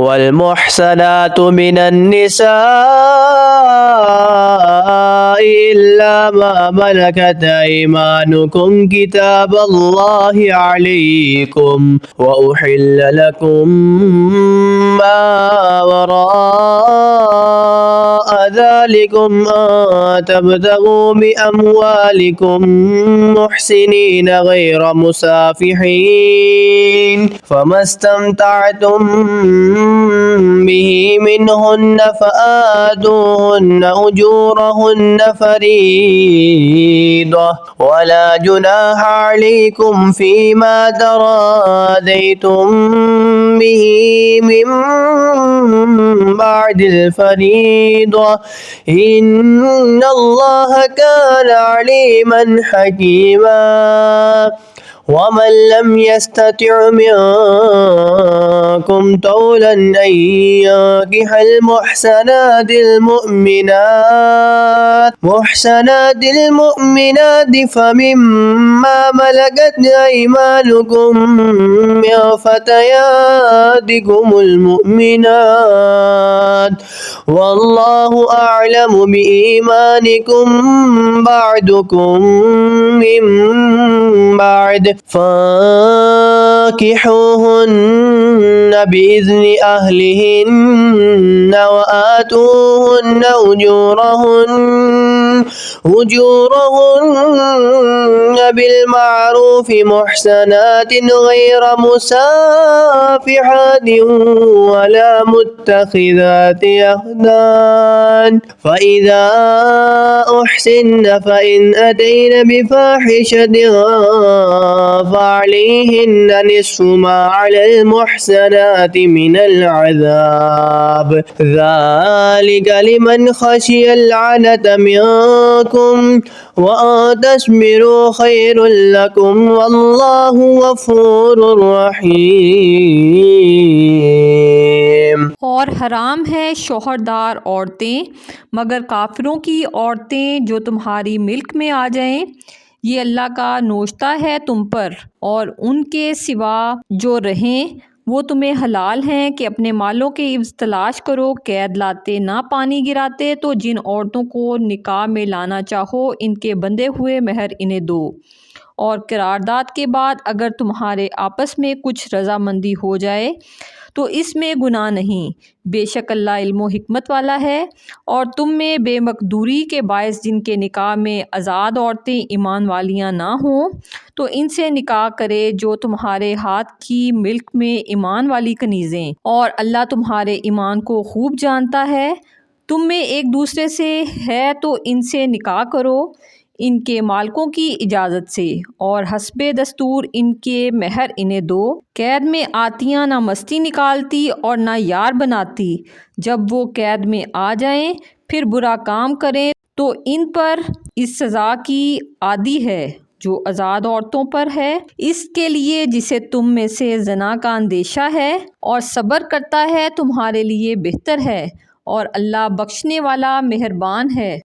والمحصنات من النساء إلا ما ملكت أيمانكم كتاب الله عليكم وأحل لكم ما وراء ذلكم أن تبتغوا بأموالكم محسنين غير مسافحين فما استمتعتم به منهن فآتوهن أجورهن فريضة ولا جناح عليكم فيما تراضيتم به من بعد الفريضة إن الله كان عليما حكيما ومن لم يستطع منكم طولا أن ينكح محسنات المؤمنات فمما ملكت أيمانكم من فتياتكم المؤمنات والله أعلم بإيمانكم بعضكم من بعد فانكحوهن بإذن أهلهن وآتوهن أجورهن بالمعروف محسنات غير مسافحات ولا متخذات أخدان فإذا أحسن فإن أتين بفاحشة فعليهن نصف ما على المحسنات من العذاب ذلك لمن خشي العنة منكم وأن تصبروا خير لكم والله غفور رحیم۔ اور حرام ہے شوہردار عورتیں مگر کافروں کی عورتیں جو تمہاری ملک میں آ جائیں، یہ اللہ کا نوشتہ ہے تم پر، اور ان کے سوا جو رہیں وہ تمہیں حلال ہیں کہ اپنے مالوں کے عوض تلاش کرو، قید لاتے نہ پانی گراتے، تو جن عورتوں کو نکاح میں لانا چاہو ان کے بندھے ہوئے مہر انہیں دو، اور قرارداد کے بعد اگر تمہارے آپس میں کچھ رضامندی ہو جائے تو اس میں گناہ نہیں، بے شک اللہ علم و حکمت والا ہے۔ اور تم میں بے مقدوری کے باعث جن کے نکاح میں آزاد عورتیں ایمان والیاں نہ ہوں تو ان سے نکاح کرے جو تمہارے ہاتھ کی ملک میں ایمان والی کنیزیں، اور اللہ تمہارے ایمان کو خوب جانتا ہے۔ تم میں ایک دوسرے سے ہے تو ان سے نکاح کرو ان کے مالکوں کی اجازت سے، اور حسب دستور ان کے مہر انہیں دو۔ قید میں آتیاں نہ مستی نکالتی اور نہ یار بناتی، جب وہ قید میں آ جائیں پھر برا کام کریں تو ان پر اس سزا کی عادی ہے جو آزاد عورتوں پر ہے، اس کے لیے جسے تم میں سے زنا کا اندیشہ ہے، اور صبر کرتا ہے تمہارے لیے بہتر ہے، اور اللہ بخشنے والا مہربان ہے۔